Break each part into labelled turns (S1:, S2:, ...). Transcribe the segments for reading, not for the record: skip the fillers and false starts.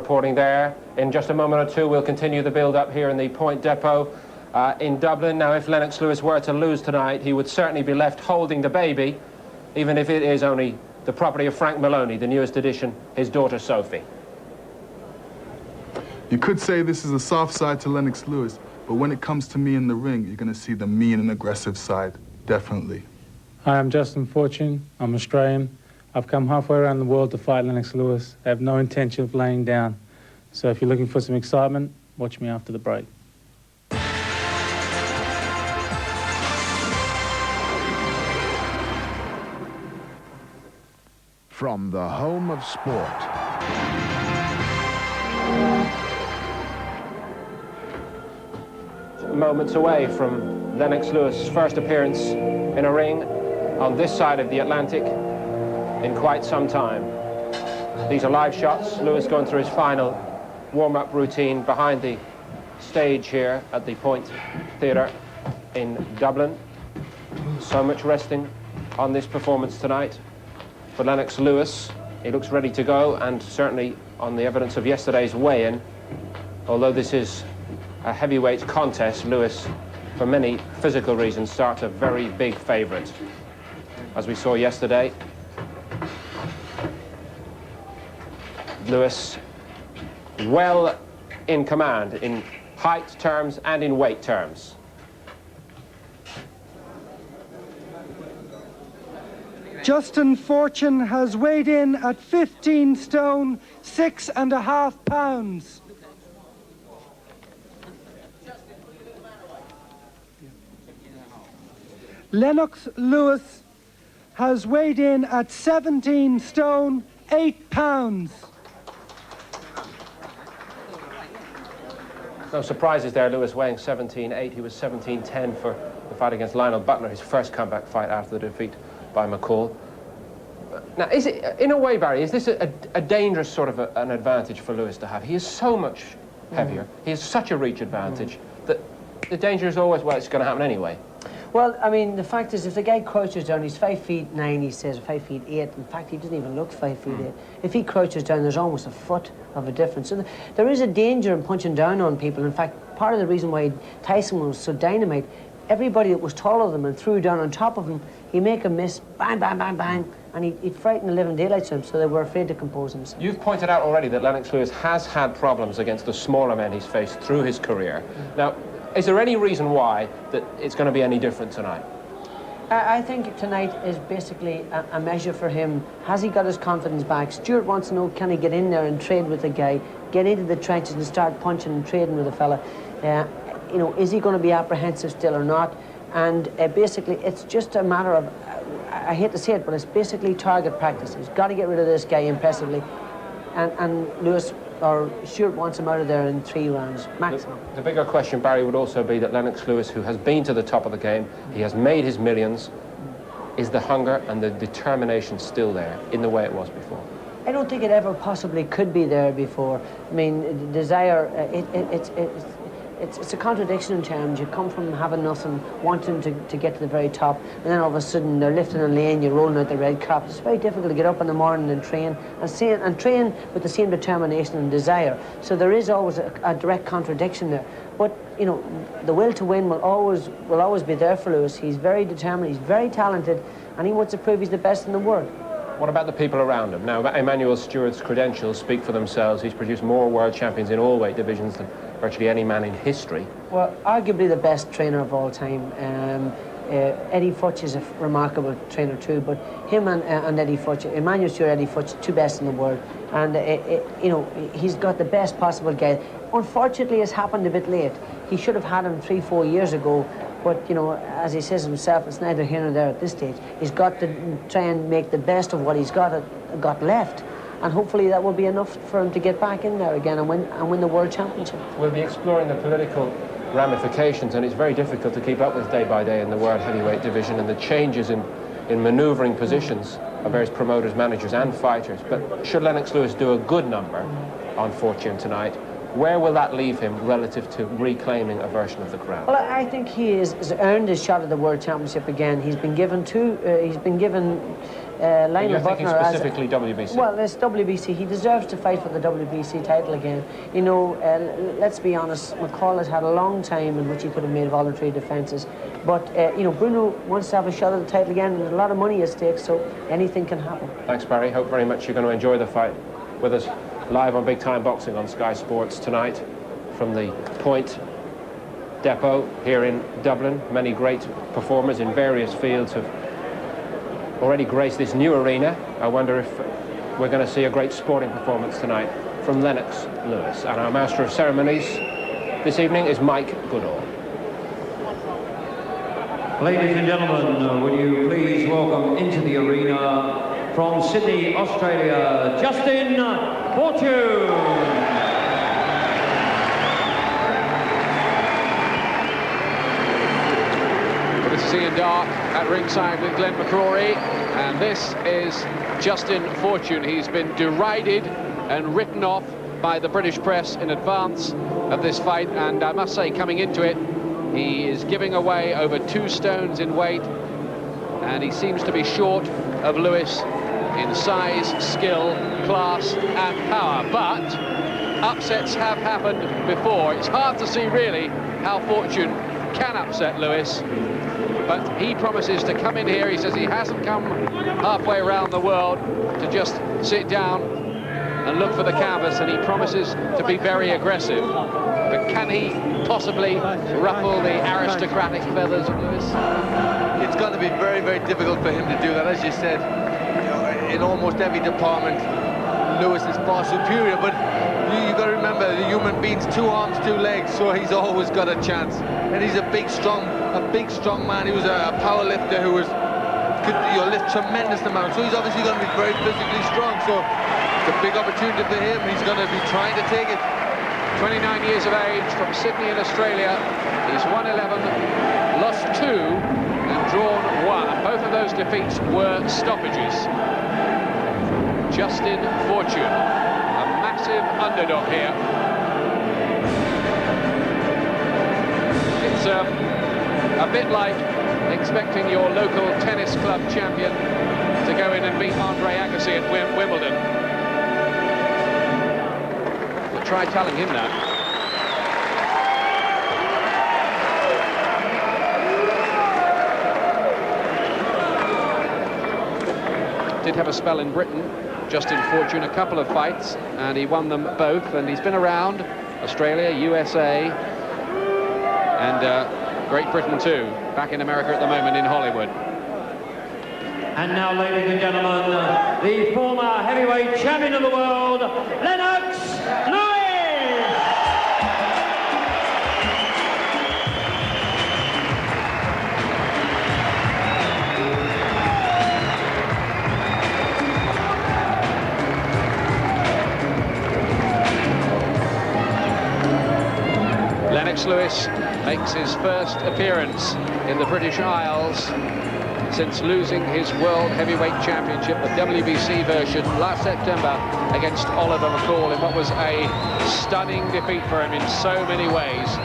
S1: reporting there. In just a moment or two, we'll continue the build-up here in the Point Depot in Dublin. Now, if Lennox Lewis were to lose tonight, he would certainly be left holding the baby, even if it is only the property of Frank Maloney, the newest addition, his daughter Sophie.
S2: You could say this is a soft side to Lennox Lewis, but when it comes to me in the ring, you're going to see the mean and aggressive side, definitely.
S3: Hi, I'm Justine Fortune. I'm Australian. I've come halfway around the world to fight Lennox Lewis. I have no intention of laying down. So if you're looking for some excitement, watch me after the break.
S4: From the home of sport.
S1: Moments away from Lennox Lewis' first appearance in a ring on this side of the Atlantic in quite some time. These are live shots. Lewis going through his final warm-up routine behind the stage here at the Point Theatre in Dublin. So much resting on this performance tonight for Lennox Lewis. He looks ready to go, and certainly on the evidence of yesterday's weigh-in, although this is a heavyweight contest, Lewis, for many physical reasons, starts a very big favourite. As we saw yesterday, Lewis well in command in height terms and in weight terms.
S5: Justine Fortune has weighed in at 15 stone, 6.5 pounds. Lennox Lewis has weighed in at 17 stone, 8 pounds.
S1: No surprises there, Lewis weighing 17.8. He was 17.10 for the fight against Lionel Butler, his first comeback fight after the defeat by McCall. Now, is it, in a way, Barry, is this a dangerous sort of an advantage for Lewis to have? He is so much heavier. He has such a reach advantage that the danger is always, well, it's going to happen anyway.
S6: Well, I mean, the fact is, if the guy crouches down, he's 5'9", he says, 5'8". In fact, he doesn't even look 5'8". If he crouches down, there's almost a foot of a difference. So there is a danger in punching down on people. In fact, part of the reason why Tyson was so dynamite, everybody that was taller than him and threw down on top of him, he'd make a miss, bang, bang, bang, bang, and he'd frighten the living daylights of him, so they were afraid to compose themselves. You've
S1: pointed out already that Lennox Lewis has had problems against the smaller men he's faced through his career. Now, is there any reason why that it's going to be any different tonight?
S6: I think tonight is basically a measure for him. Has he got his confidence back? Stuart wants to know, can he get in there and trade with the guy, get into the trenches and start punching and trading with a fella? You know, is he going to be apprehensive still or not? And basically, it's just a matter of, I hate to say it, but it's basically target practice. He's got to get rid of this guy impressively. And Lewis, or Stuart wants him out of there in 3 rounds, maximum.
S1: The bigger question, Barry, would also be that Lennox Lewis, who has been to the top of the game, he has made his millions, is the hunger and the determination still there in the way it was before?
S6: I don't think it ever possibly could be there before. I mean, the desire, it's a contradiction in terms. You come from having nothing, wanting to get to the very top, and then all of a sudden they're lifting a lane, you're rolling out the red carpet. It's very difficult to get up in the morning and train, and train with the same determination and desire. So there is always a direct contradiction there. But, you know, the will to win will always be there for Lewis. He's very determined, he's very talented, and he wants to prove he's the best in the world.
S1: What about the people around him? Now, Emmanuel Stewart's credentials speak for themselves. He's produced more world champions in all weight divisions than virtually any man in history.
S6: Well, arguably the best trainer of all time. Eddie Futch is a remarkable trainer too, but him and Eddie Futch, Emmanuel Stewart, Eddie Futch, two best in the world. And, you know, he's got the best possible guy. Unfortunately, it's happened a bit late. He should have had him 3-4 years ago. But, you know, as he says himself, it's neither here nor there at this stage. He's got to try and make the best of what he's got left. And hopefully that will be enough for him to get back in there again and win the World Championship.
S1: We'll be exploring the political ramifications, and it's very difficult to keep up with day by day in the World Heavyweight division and the changes in manoeuvring positions of various promoters, managers and fighters. But should Lennox Lewis do a good number on Fortune tonight, Where will that leave him relative to reclaiming a version of the crown?
S6: Well, I think he has earned his shot at the World Championship again. He's been given Lionel
S1: You're thinking
S6: Butler
S1: specifically WBC?
S6: Well, it's WBC. He deserves to fight for the WBC title again. You know, let's be honest, McCall has had a long time in which he could have made voluntary defences. But, you know, Bruno wants to have a shot at the title again, and there's a lot of money at stake, so anything can happen.
S1: Thanks, Barry. Hope very much you're going to enjoy the fight with us live on Big Time Boxing on Sky Sports tonight from the Point Depot here in Dublin. Many great performers in various fields have already graced this new arena. I wonder if we're going to see a great sporting performance tonight from Lennox Lewis. And our Master of Ceremonies this evening is Mike Goodall.
S7: Ladies and gentlemen, will you please welcome into the arena from Sydney, Australia, Justine Fortune.
S8: Well, this is Ian Dark at ringside with Glenn McCrory, and this is Justine Fortune. He's been derided and written off by the British press in advance of this fight, and I must say, coming into it, he is giving away over 2 stones in weight, and he seems to be short of Lewis in size, skill, class and power. But upsets have happened before. It's hard to see really how Fortune can upset Lewis, but he promises to come in here. He says he hasn't come halfway around the world to just sit down and look for the canvas, and he promises to be very aggressive. But can he possibly ruffle the aristocratic feathers of Lewis?
S9: It's going to be very, very difficult for him to do that. As you said, you know, in almost every department, Lewis is far superior, but you've got to remember, the human being's 2 arms, 2 legs, so he's always got a chance. And he's a big, strong man. He was a power lifter who could lift tremendous amounts, so he's obviously going to be very physically strong, so it's a big opportunity for him. He's going to be trying to take it.
S8: 29 years of age, from Sydney in Australia. He's won 11, lost 2 and drawn 1. Both of those defeats were stoppages. Justine Fortune, a massive underdog here. It's a bit like expecting your local tennis club champion to go in and beat Andre Agassi at Wimbledon. But try telling him that. Did have a spell in Britain, Justine Fortune, a couple of fights, and he won them both, and he's been around Australia, USA, and Great Britain too, back in America at the moment in Hollywood.
S7: And now, ladies and gentlemen, the former heavyweight champion of the world, Lennox Lewis!
S8: Lennox Lewis makes his first appearance in the British Isles since losing his World Heavyweight Championship, the WBC version, last September against Oliver McCall in what was a stunning defeat for him in so many ways.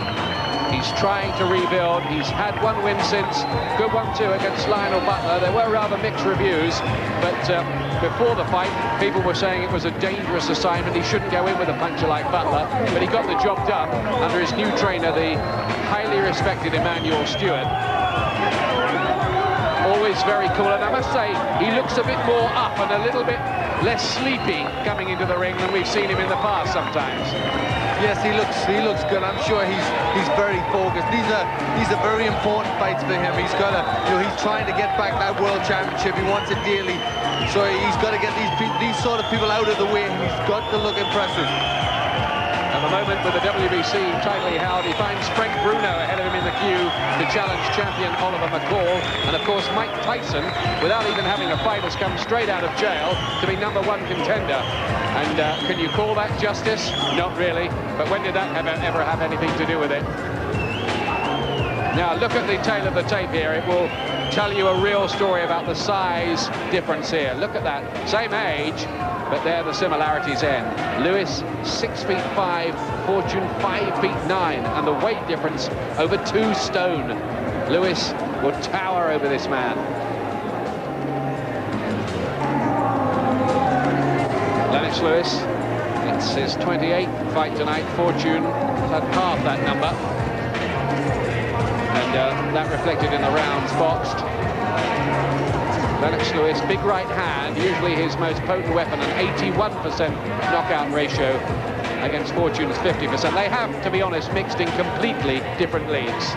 S8: He's trying to rebuild. He's had 1 win since, good one too against Lionel Butler. There were rather mixed reviews, but before the fight, people were saying it was a dangerous assignment. He shouldn't go in with a puncher like Butler, but he got the job done under his new trainer, the highly respected Emmanuel Stewart. Always very cool, and I must say, he looks a bit more up and a little bit less sleepy coming into the ring than we've seen him in the past sometimes.
S9: Yes, he looks good. I'm sure he's very focused. These are very important fights for him. He's got to, he's trying to get back that World Championship. He wants it dearly, so he's got to get these sort of people out of the way. He's got to look impressive.
S8: At the moment, with the WBC tightly held, he finds Frank Bruno ahead of him in the queue to challenge champion Oliver McCall. And of course, Mike Tyson, without even having a fight, has come straight out of jail to be #1 contender. And can you call that justice? Not really. But when did that ever have anything to do with it? Now, look at the tail of the tape here. It will tell you a real story about the size difference here. Look at that. Same age, but there the similarities end. Lewis 6'5", Fortune 5'9", and the weight difference over 2 stone. Lewis will tower over this man. Lennox Lewis, it's his 28th fight tonight. Fortune has had half that number, and that reflected in the rounds boxed. Lennox Lewis, big right hand, usually his most potent weapon, an 81% knockout ratio against Fortune's 50%. They have, to be honest, mixed in completely different leagues.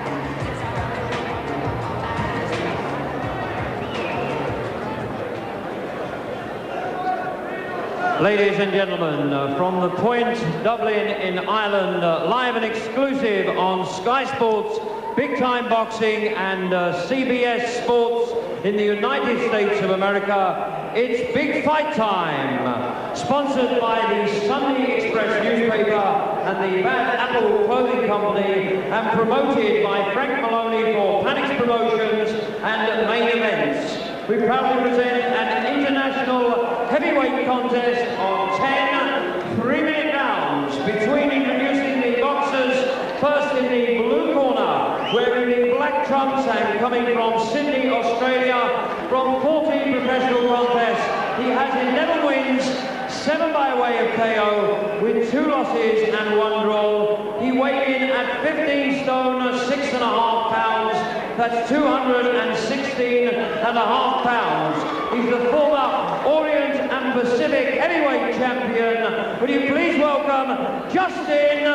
S7: Ladies and gentlemen, from the Point, Dublin in Ireland, live and exclusive on Sky Sports, Big Time Boxing and CBS Sports in the United States of America, it's Big Fight Time, sponsored by the Sunday Express newspaper and the Bad Apple Clothing Company, and promoted by Frank Maloney for Panics Promotions and Main Events. We proudly present an international heavyweight contest of 10 3-minute rounds between introducing the boxers. First in the blue corner, wearing the black trunks and coming from Sydney, Australia, from 14 professional contests. He has 11 wins, 7 by way of KO, with 2 losses and 1 draw. He weighed in at 15 stone, 6.5 pounds. That's 216.5 pounds. He's the former Orient and Pacific heavyweight champion. Would you please welcome Justine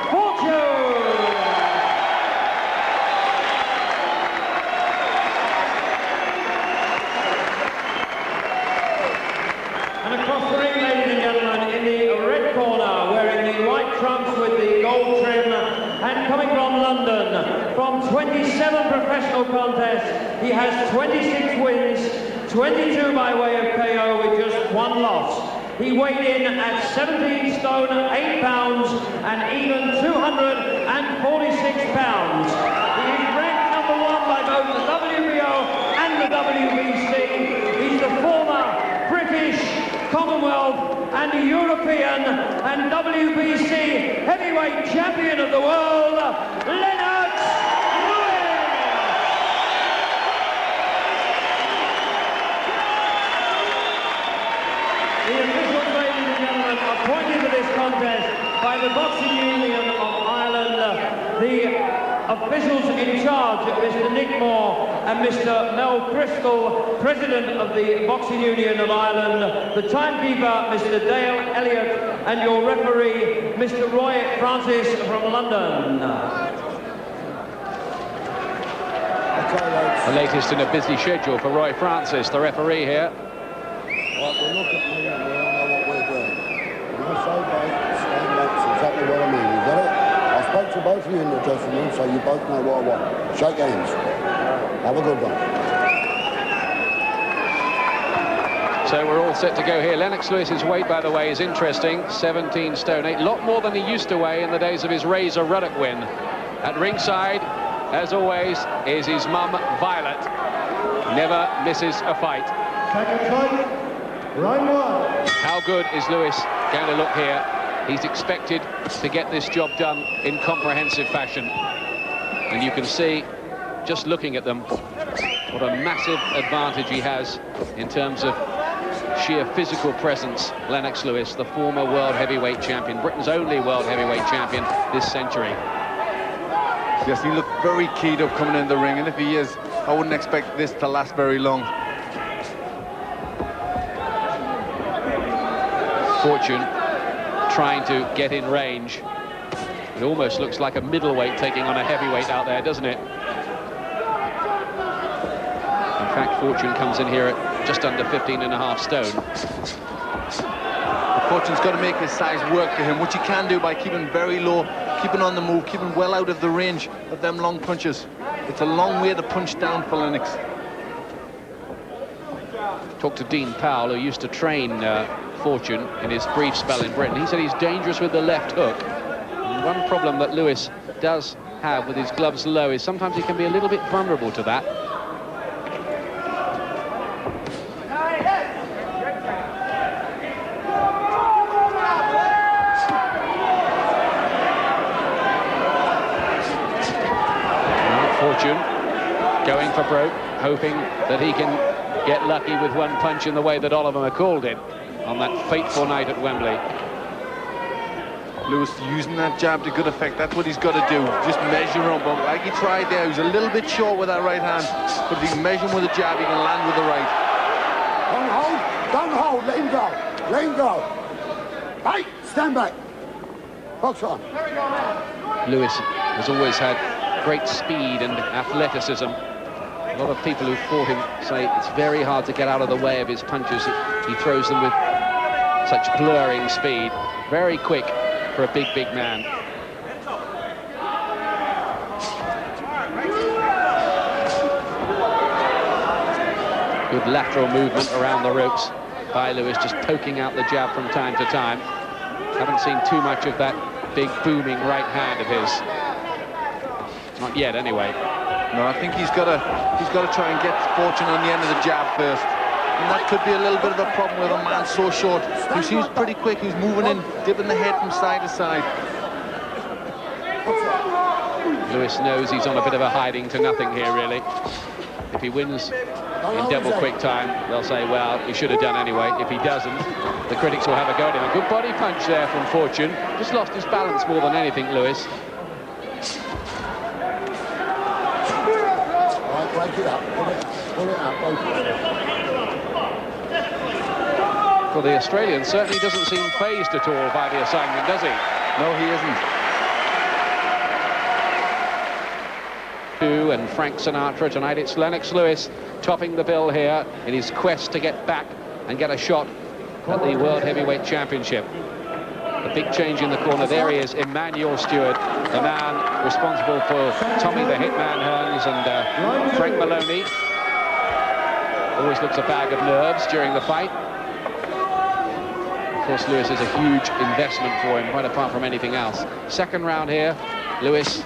S7: Fortune? And across the ring, ladies and gentlemen, in the red corner, wearing the white trunks with the gold trim, and coming from London, from 27 professional contests, he has 26 wins, 22 by way of KO with just 1 loss. He weighed in at 17 stone, 8 pounds, and even 246 pounds. He is ranked #1 by both the WBO and the WBC. He's the former British, Commonwealth, and European and WBC heavyweight champion of the world, Lennox Lewis. The officials, ladies and gentlemen, appointed for this contest by the Boxing Union of Ireland, the officials in charge, Mr. Nick Moore and Mr. Mel Crystal, President of the Boxing Union of Ireland, the timekeeper, Mr. Dale Elliott, and your referee, Mr. Roy Francis from London.
S8: The latest in a busy schedule for Roy Francis, the referee here.
S10: Well, we look at me and we all know what we're doing. When I say back, stand back, it's exactly what I mean. You get it? I spoke to both of you in the dressing room, so you both know what I want. Shake hands. Have a good one.
S8: So we're all set to go here. Lennox Lewis's weight, by the way, is interesting. 17 stone 8, a lot more than he used to weigh in the days of his Razor Ruddock win. At ringside, as always, is his mum, Violet. Never misses a fight.
S10: Second fight, round 1.
S8: How good is Lewis going to look here? He's expected to get this job done in comprehensive fashion. And you can see, just looking at them, what a massive advantage he has in terms of sheer physical presence. Lennox Lewis, the former world heavyweight champion, Britain's only world heavyweight champion this century.
S2: Yes, he looked very keyed up coming in the ring, and if he is, I wouldn't expect this to last very long.
S8: Fortune trying to get in range. It almost looks like a middleweight taking on a heavyweight out there, doesn't it? In fact, Fortune comes in here at just under 15.5 stone.
S2: Fortune's got to make his size work for him, which he can do by keeping very low, keeping on the move, keeping well out of the range of them long punches. It's a long way to punch down for Lennox.
S8: Talked to Dean Powell, who used to train Fortune in his brief spell in Britain. He said he's dangerous with the left hook. And one problem that Lewis does have with his gloves low is sometimes he can be a little bit vulnerable to that. Fortune going for broke, hoping that he can get lucky with one punch in the way that Oliver McCall did on that fateful night at Wembley.
S2: Lewis using that jab to good effect. That's what he's got to do. Just measure him. But like he tried there, he was a little bit short with that right hand. But if he can measure him with a jab, he can land with the right.
S10: Don't hold, let him go. Let him go. Hey, stand back. Box on.
S8: Lewis has always had great speed and athleticism. A lot of people who fought him say it's very hard to get out of the way of his punches. He throws them with such blurring speed. Very quick for a big man. Good lateral movement around the ropes by Lewis, just poking out the jab from time to time. Haven't seen too much of that big booming right hand of his. Not yet, anyway.
S2: No, I think he's got to try and get Fortune on the end of the jab first. And that could be a little bit of a problem with a man so short. He was pretty quick, he's moving in, dipping the head from side to side.
S8: Lewis knows he's on a bit of a hiding to nothing here, really. If he wins in double quick time, they'll say, well, he should have done anyway. If he doesn't, the critics will have a go at him. A good body punch there from Fortune. Just lost his balance more than anything, Lewis.
S10: Break it up. Pull it up.
S8: Well, the Australian certainly doesn't seem fazed at all by the assignment, does he?
S2: No, he isn't.
S8: And Frank Sinatra tonight. It's Lennox Lewis topping the bill here in his quest to get back and get a shot at the World Heavyweight Championship. A big change in the corner. There he is, Emmanuel Stewart, the man responsible for Tommy the Hitman Hearns and Frank Maloney. Always looks a bag of nerves during the fight. Of course, Lewis is a huge investment for him, quite apart from anything else. Second round here, Lewis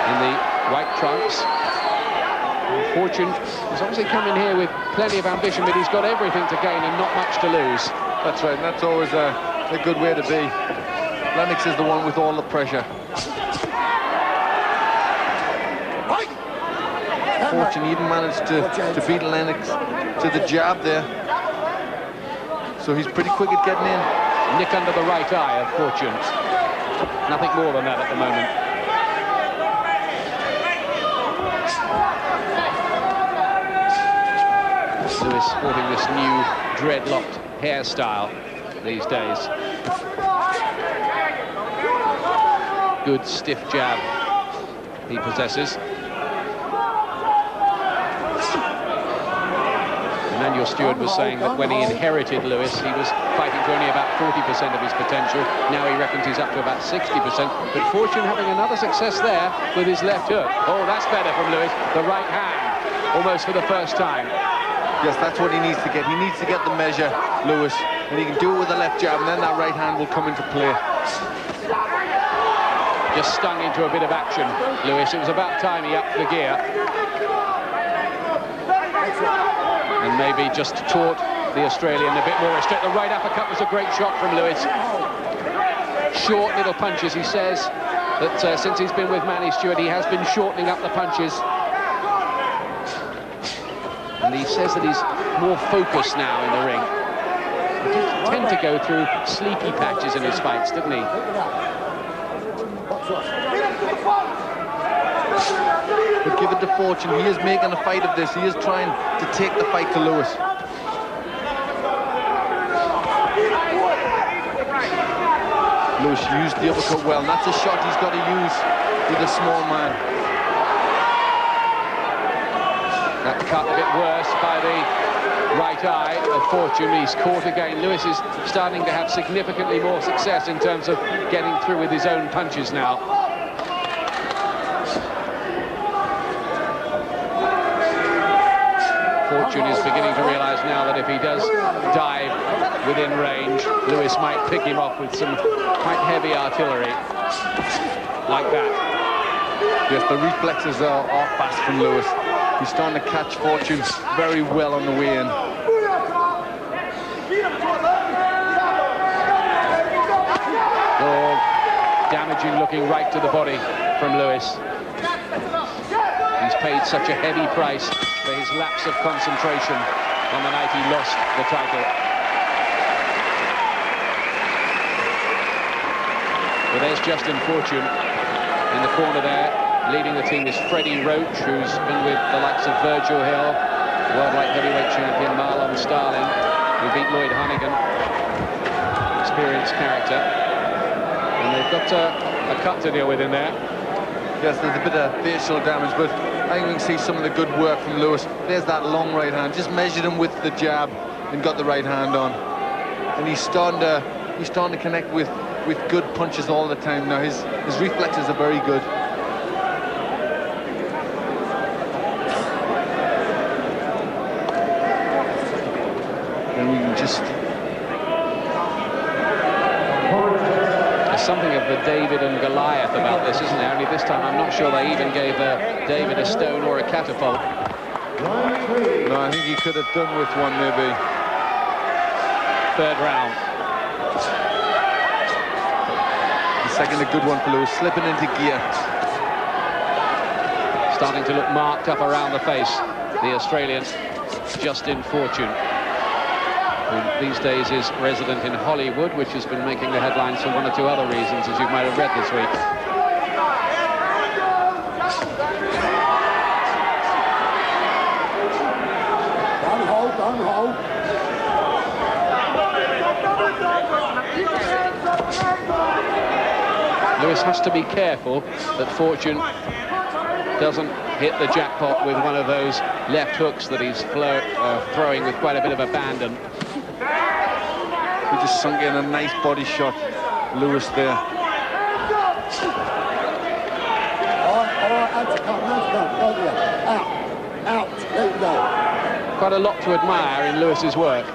S8: in the white trunks. Fortune is obviously coming here with plenty of ambition, but he's got everything to gain and not much to lose.
S2: That's right, and that's always a good way to be. Lennox is the one with all the pressure. Fortune even managed to beat Lennox to the jab there. So he's pretty quick at getting in.
S8: Nick under the right eye of Fortune. Nothing more than that at the moment. Lewis sporting this new dreadlocked hairstyle these days. Good stiff jab he possesses. Emmanuel Stewart was saying that when he inherited Lewis, he was fighting to only about 40% of his potential. Now he reckons he's up to about 60%. But Fortune having another success there with his left hook. Oh, that's better from Lewis. The right hand, almost for the first time.
S2: Yes, that's what he needs to get. He needs to get the measure, Lewis. And he can do it with the left jab, and then that right hand will come into play.
S8: Just stung into a bit of action, Lewis. It was about time he upped the gear. And maybe just taught the Australian a bit more respect. The right uppercut was a great shot from Lewis. Short little punches. He says that since he's been with Manny Stewart, he has been shortening up the punches. And he says that he's more focused now in the ring. He did tend to go through sleepy patches in his fights, didn't he?
S2: But give it to Fortune. He is making a fight of this. He is trying to take the fight to Lewis. Lewis used the uppercut well, and that's a shot he's got to use with a small man.
S8: That cut a bit worse by the right eye of Fortune. He's caught again. Lewis is starting to have significantly more success in terms of getting through with his own punches now. Fortune is beginning to realize now that if he does dive within range, Lewis might pick him off with some quite heavy artillery like that.
S2: Yes, the reflexes are fast from Lewis. He's starting to catch Fortune very well on the way in.
S8: Oh, damaging looking right to the body from Lewis. He's paid such a heavy price for his lapse of concentration on the night he lost the title. Well, there's Justine Fortune in the corner there. Leading the team is Freddie Roach, who's been with the likes of Virgil Hill, world light heavyweight champion Marlon Starling, who beat Lloyd Honeyghan. Experienced character. And they've got a cut to deal with in there.
S9: Yes, there's a bit of facial damage, but I think we can see some of the good work from Lewis. There's that long right hand, just measured him with the jab and got the right hand on. And he's starting to connect with good punches all the time now. His reflexes are very good. And we can just...
S8: There's something of the David and Goliath about this, isn't there? Only this time I'm not sure they even gave David a stone or a catapult.
S9: No, I think he could have done with one, maybe.
S8: Third round.
S9: The second a good one for Lewis, slipping into gear.
S8: Starting to look marked up around the face, the Australian Justine Fortune, who these days is resident in Hollywood, which has been making the headlines for one or two other reasons, as you might have read this week.
S10: Don't hold.
S8: Lewis has to be careful that Fortune doesn't hit the jackpot with one of those left hooks that he's throwing with quite a bit of abandon.
S9: He just sunk in a nice body shot, Lewis there.
S10: All right, that's a count, don't you? Out, there you go.
S8: Quite a lot to admire in Lewis's work.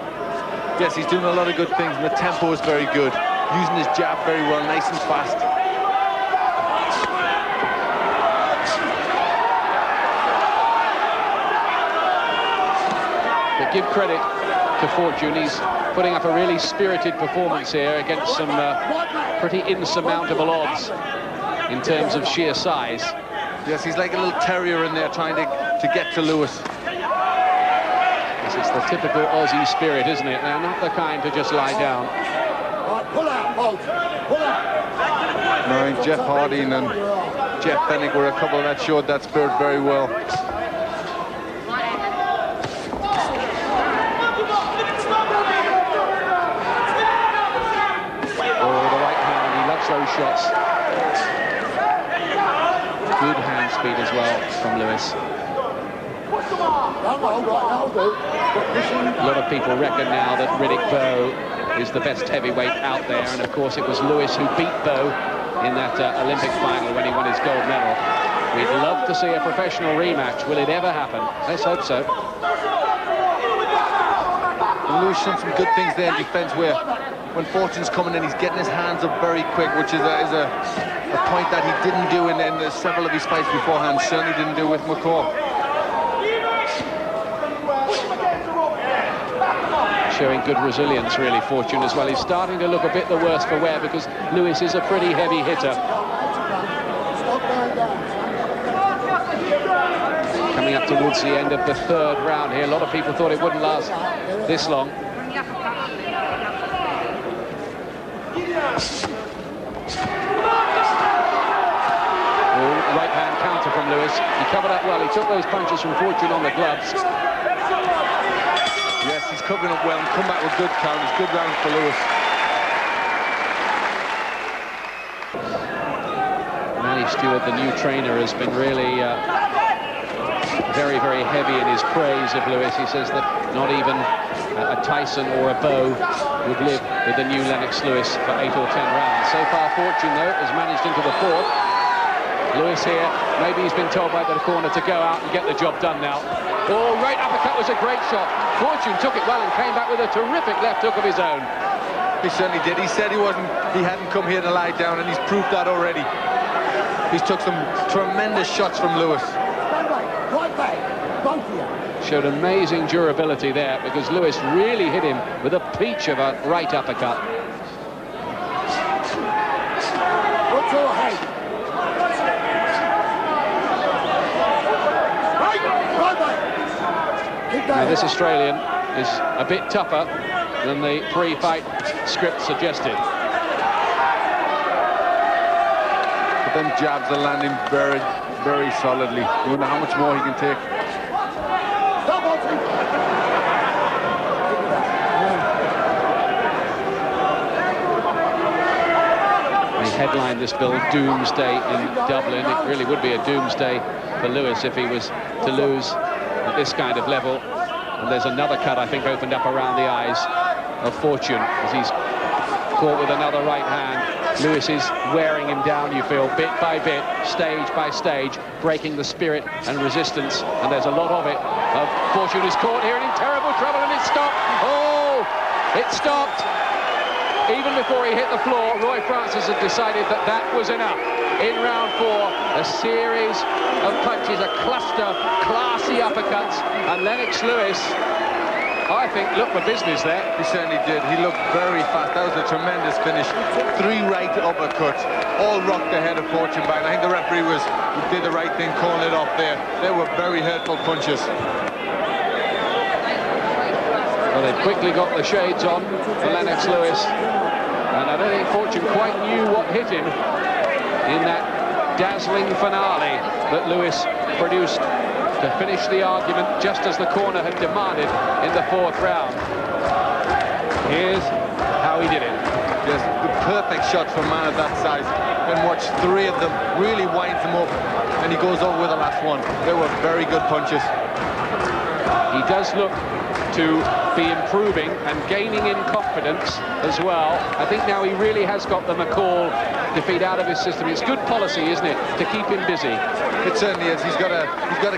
S9: Yes, he's doing a lot of good things, and the tempo is very good. Using his jab very well, nice and fast.
S8: But give credit to Fortune. He's putting up a really spirited performance here against some pretty insurmountable odds in terms of sheer size.
S9: Yes, he's like a little terrier in there trying to get to Lewis.
S8: This is the typical Aussie spirit, isn't it? They're not the kind to just lie down.
S10: Pull out, folks. Pull out.
S9: No, I think Jeff Harding and Jeff Fennick were a couple that showed that spirit very well.
S8: Those shots. Good hand speed as well from Lewis. A lot of people reckon now that Riddick Bowe is the best heavyweight out there, and of course it was Lewis who beat Bowe in that Olympic final when he won his gold medal. We'd love to see a professional rematch. Will it ever happen? Let's hope so.
S9: And Lewis showed some good things there in defense where when Fortune's coming in, he's getting his hands up very quick, which is a point that he didn't do in several of his fights beforehand. Certainly didn't do with McCaw.
S8: Showing good resilience, really, Fortune as well. He's starting to look a bit the worse for wear because Lewis is a pretty heavy hitter. Coming up towards the end of the third round here. A lot of people thought it wouldn't last this long. Right hand counter from Lewis. He covered up well. He took those punches from Fortune on the gloves.
S9: Yes, he's covering up well and come back with good counters. Good round for Lewis.
S8: Manny Stewart, the new trainer, has been really very, very heavy in his praise of Lewis. He says that not even a Tyson or a Bowe would live with the new Lennox Lewis for 8 or 10 rounds. So far, Fortune, though, has managed into the fourth. Lewis here, maybe he's been told by the corner to go out and get the job done now. Oh, right uppercut was a great shot. Fortune took it well and came back with a terrific left hook of his own.
S9: He certainly did. He said he hadn't come here to lie down, and he's proved that already. He's took some tremendous shots from Lewis.
S10: Right back, both of you.
S8: Showed amazing durability there because Lewis really hit him with a peach of a right uppercut.
S10: What's your height?
S8: Now, this Australian is a bit tougher than the pre-fight script suggested.
S9: But them jabs are landing very, very solidly. You wonder how much more he can take.
S8: They headlined this bill Doomsday in Dublin. It really would be a doomsday for Lewis if he was to lose at this kind of level. And there's another cut, I think, opened up around the eyes of Fortune as he's caught with another right hand. Lewis is wearing him down, you feel, bit by bit, stage by stage, breaking the spirit and resistance. And there's a lot of it. Fortune is caught here and in terrible trouble, and it stopped. Oh, it stopped. Even before he hit the floor, Roy Francis had decided that that was enough. In round 4, a series of punches, a cluster, classy uppercuts, and Lennox Lewis, I think, looked for business there.
S9: He certainly did. He looked very fast. That was a tremendous finish. 3 right uppercuts, all rocked the head of Fortune back. I think the referee did the right thing calling it off there. They were very hurtful punches.
S8: Well, they've quickly got the shades on for Lennox Lewis, and I don't think Fortune quite knew what hit him in that dazzling finale that Lewis produced to finish the argument just as the corner had demanded in the 4th round. Here's how he did it.
S9: Just the perfect shot for a man of that size. Then watch 3 of them, really winds them up, and he goes over with the last one. They were very good punches.
S8: He does look to be improving and gaining in confidence as well. I think now he really has got the McCall defeat out of his system. It's good policy, isn't it, to keep him busy?
S9: It certainly is. He's got to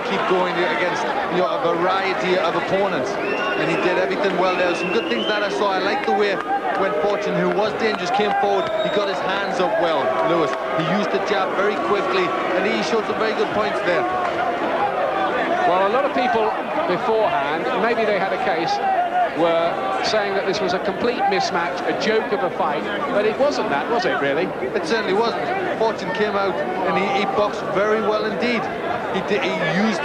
S9: keep going against, you know, a variety of opponents, and he did everything well there. Some good things that I saw. I like the way when Fortune, who was dangerous, came forward, he got his hands up well, Lewis. He used the jab very quickly, and he showed some very good points there.
S8: Well, a lot of people beforehand, maybe they had a case, were saying that this was a complete mismatch, a joke of a fight, but it wasn't that, was it, really?
S9: It certainly wasn't. Fortune came out and he boxed very well indeed. He used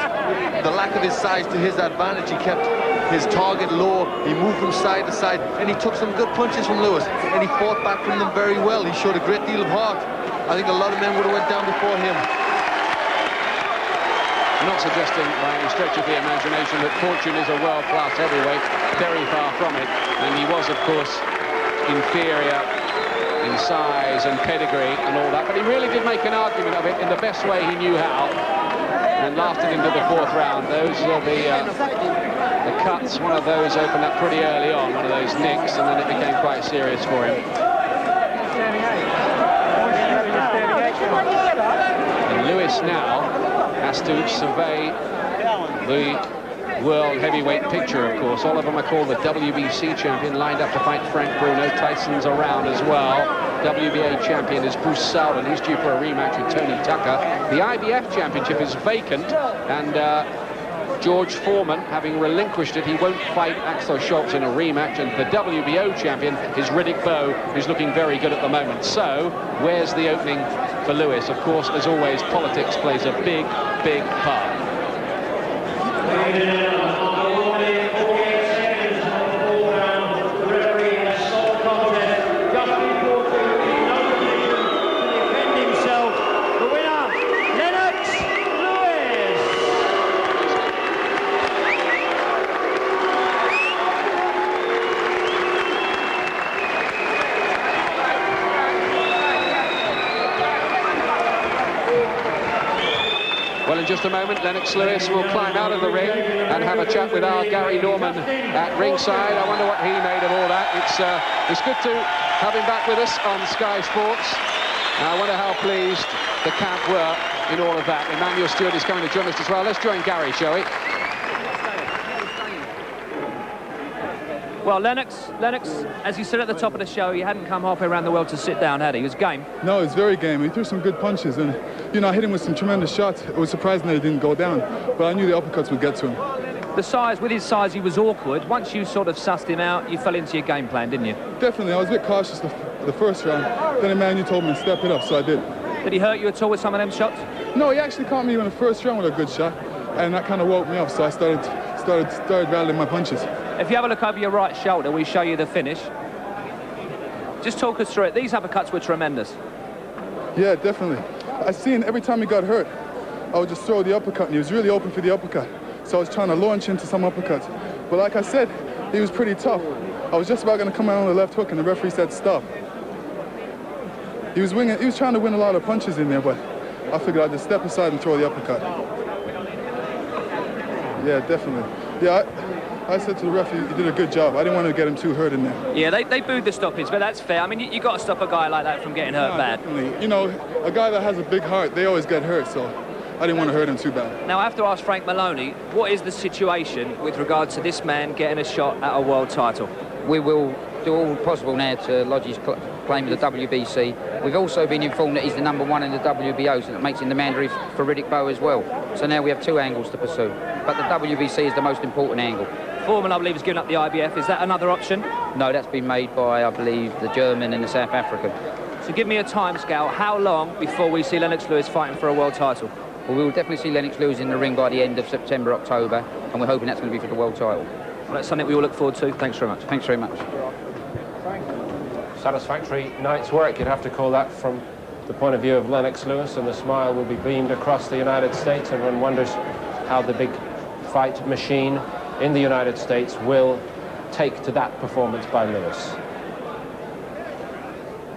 S9: the lack of his size to his advantage. He kept his target low, he moved from side to side, and he took some good punches from Lewis, and he fought back from them very well. He showed a great deal of heart. I think a lot of men would have went down before him.
S8: I'm not suggesting by any stretch of the imagination that Fortune is a world-class heavyweight, very far from it, and he was, of course, inferior in size and pedigree and all that, but he really did make an argument of it in the best way he knew how, and lasted into the 4th round. Those will be the cuts. One of those opened up pretty early on, one of those nicks, and then it became quite serious for him. And Lewis now has to survey the world heavyweight picture, of course. All of them are called the WBC champion, lined up to fight Frank Bruno. Tyson's around as well. WBA champion is Bruce Salden. He's due for a rematch with Tony Tucker. The IBF championship is vacant, and George Foreman, having relinquished it, he won't fight Axel Schultz in a rematch, and the WBO champion is Riddick Bowe, who's looking very good at the moment. So, where's the opening for Lewis? Of course, as always, politics plays a big, big part. Well, in just a moment, Lennox Lewis will climb out of the ring and have a chat with our Gary Norman at ringside. I wonder what he made of all that. It's good to have him back with us on Sky Sports. I wonder how pleased the camp were in all of that. Emmanuel Stewart is coming to join us as well. Let's join Gary, shall we?
S11: Well, Lennox, as you said at the top of the show, he hadn't come halfway around the world to sit down, had he? He was game.
S12: No, he was very game. He threw some good punches, and, you know, I hit him with some tremendous shots. It was surprising that he didn't go down, but I knew the uppercuts would get to him.
S11: The size, with his size, he was awkward. Once you sort of sussed him out, you fell into your game plan, didn't you?
S12: Definitely. I was a bit cautious the first round. Then Emmanuel told me to step it up, so I did.
S11: Did he hurt you at all with some of them shots?
S12: No, he actually caught me in the first round with a good shot, and that kind of woke me up, so I started started rattling my punches.
S11: If you have a look over your right shoulder, we show you the finish. Just talk us through it. These uppercuts were tremendous.
S12: Yeah, definitely. I seen every time he got hurt, I would just throw the uppercut, and he was really open for the uppercut. So I was trying to launch into some uppercuts. But like I said, he was pretty tough. I was just about going to come out on the left hook, and the referee said stop. He was trying to win a lot of punches in there, but I figured I'd just step aside and throw the uppercut. Yeah, definitely. Yeah, I said to the ref, he did a good job. I didn't want to get him too hurt in there.
S11: Yeah, they booed the stoppage, but that's fair. I mean, you got to stop a guy like that from getting hurt bad.
S12: Definitely. You know, a guy that has a big heart, they always get hurt, so I didn't want to hurt him too bad.
S11: Now, I have to ask Frank Maloney, what is the situation with regard to this man getting a shot at a world title?
S13: We will do all possible now to lodge his claim with the WBC. We've also been informed that he's the #1 in the WBO, so that makes him the mandatory for Riddick Bowe as well. So now we have 2 angles to pursue. But the WBC is the most important angle.
S11: Foreman, I believe, has given up the IBF. Is that another option?
S13: No, that's been made by, I believe, the German and the South African.
S11: So give me a timescale. How long before we see Lennox Lewis fighting for a world title?
S13: Well, we will definitely see Lennox Lewis in the ring by the end of September, October, and we're hoping that's going to be for the world title.
S11: Well, that's something we all look forward to. Thanks very much.
S13: Thanks very much.
S1: Satisfactory night's work, you'd have to call that, from the point of view of Lennox Lewis, and the smile will be beamed across the United States. Everyone wonders how the big fight machine in the United States will take to that performance by Lewis.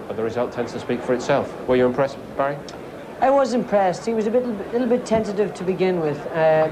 S1: But the result tends to speak for itself. Were you impressed, Barry?
S6: I was impressed. He was a little bit tentative to begin with,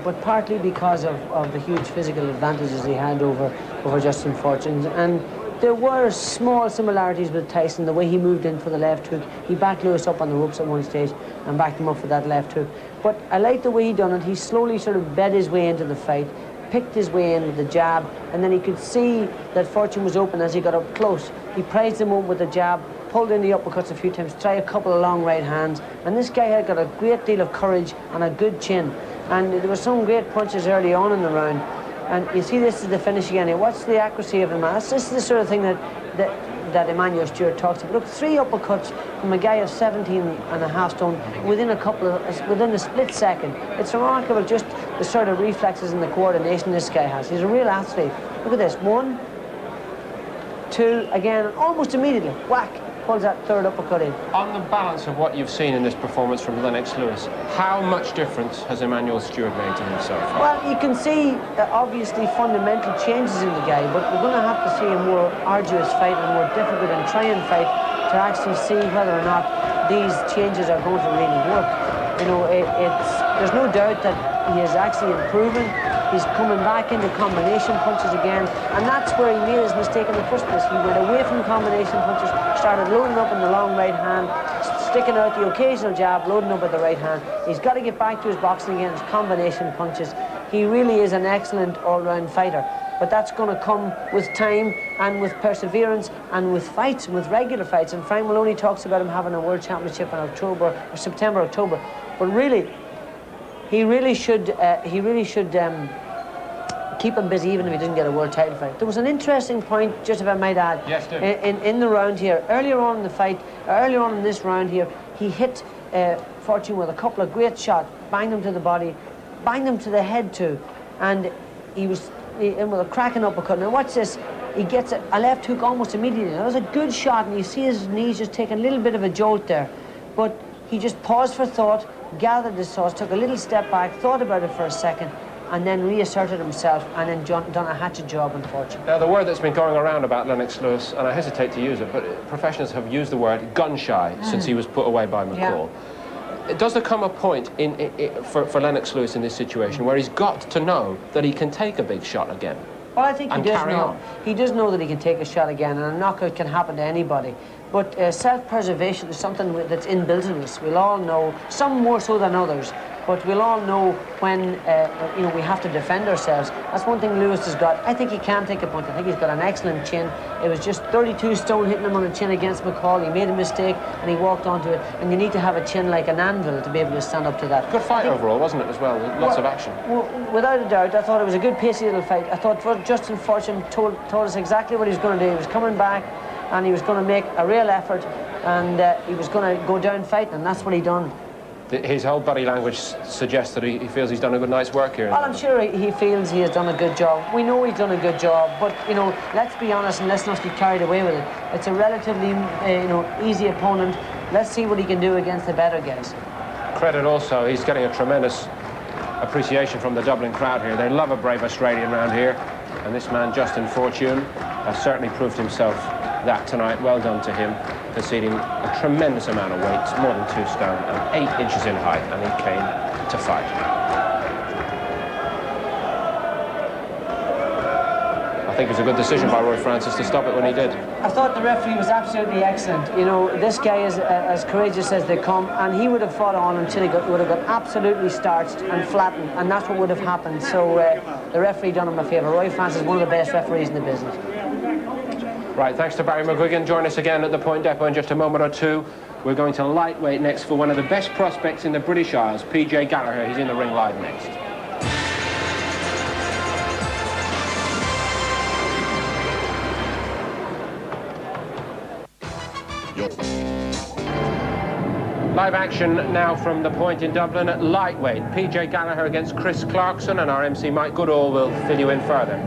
S6: but partly because of the huge physical advantages he had over Justine Fortune. And there were small similarities with Tyson, the way he moved in for the left hook. He backed Lewis up on the ropes at one stage and backed him up for that left hook. But I liked the way he done it. He slowly sort of bed his way into the fight, picked his way in with the jab, and then he could see that Fortune was open as he got up close. He prized him up with the jab, pulled in the uppercuts a few times, tried a couple of long right hands, and this guy had got a great deal of courage and a good chin. And there were some great punches early on in the round. And you see, this is the finish again. What's the accuracy of the man? This is the sort of thing that Emmanuel Stewart talks about. Look, 3 uppercuts from a guy of 17.5 stone within a split second. It's remarkable, just the sort of reflexes and the coordination this guy has. He's a real athlete. Look at this. 1, 2, again, and almost immediately, whack, pulls that 3rd uppercut in.
S1: On the balance of what you've seen in this performance from Lennox Lewis, how much difference has Emmanuel Stewart made to himself?
S6: Well, you can see obviously fundamental changes in the guy, but we're going to have to see a more arduous fight, a more difficult and trying fight to actually see whether or not these changes are going to really work. You know, there's no doubt that he is actually improving. He's coming back into combination punches again, and that's where he made his mistake in the first place. He went away from combination punches, started loading up in the long right hand, sticking out the occasional jab, loading up with the right hand. He's got to get back to his boxing again, his combination punches. He really is an excellent all-round fighter, but that's going to come with time and with perseverance and with fights, and with regular fights. And Frank Maloney talks about him having a world championship in September, October. But really, he really should keep him busy even if he doesn't get a world title fight. There was an interesting point, just if I might add,
S1: yes,
S6: in the round here. Earlier on in the fight, earlier on in this round here, he hit Fortune with a couple of great shots, banged him to the body, banged him to the head too, and he was in with a cracking uppercut. Now watch this. He gets a left hook almost immediately. That was a good shot, and you see his knees just taking a little bit of a jolt there. But he just paused for thought, gathered his thoughts, took a little step back, thought about it for a second, and then reasserted himself, and then done a hatchet job on Fortune.
S1: Now, the word that's been going around about Lennox Lewis, and I hesitate to use it, but professionals have used the word gun-shy since he was put away by McCall. Yeah. Does there come a point for Lennox Lewis in this situation where he's got to know that he can take a big shot again?
S6: Well, I think he does know. He does know that he can take a shot again, and a knockout can happen to anybody. But self-preservation is something that's inbuilt in us. We'll all know, some more so than others, but we'll all know when we have to defend ourselves. That's one thing Lewis has got. I think he can take a punch. I think he's got an excellent chin. It was just 32 stone hitting him on the chin against McCall. He made a mistake and he walked onto it. And you need to have a chin like an anvil to be able to stand up to that.
S1: Good fight overall, wasn't it, as well? Lots of action.
S6: Well, without a doubt, I thought it was a good pacey little fight. I thought Justine Fortune told us exactly what he was going to do. He was coming back and he was going to make a real effort, and he was going to go down fighting, and that's what he done.
S1: his whole body language suggests that he feels he's done a good night's work here.
S6: Well, I'm sure he feels he has done a good job. We know he's done a good job, but, you know, let's be honest and let's not get carried away with it. It's a relatively, you know, easy opponent. Let's see what he can do against the better guys.
S1: Credit also, he's getting a tremendous appreciation from the Dublin crowd here. They love a brave Australian around here, and this man, Justine Fortune, has certainly proved himself that tonight. Well done to him, conceding a tremendous amount of weight, more than 2 stone and 8 inches in height, and he came to fight. I think it was a good decision by Roy Francis to stop it when he did.
S6: I thought the referee was absolutely excellent. You know, this guy is as courageous as they come, and he would have fought on until he would have got absolutely starched and flattened, and that's what would have happened. So the referee done him a favour. Roy Francis is one of the best referees in the business.
S1: Right, thanks to Barry McGuigan. Join us again at the Point Depot in just a moment or two. We're going to lightweight next for one of the best prospects in the British Isles, PJ Gallagher. He's in the ring live next. Live action now from the Point in Dublin at lightweight. PJ Gallagher against Chris Clarkson, and our MC Mike Goodall will fill you in further.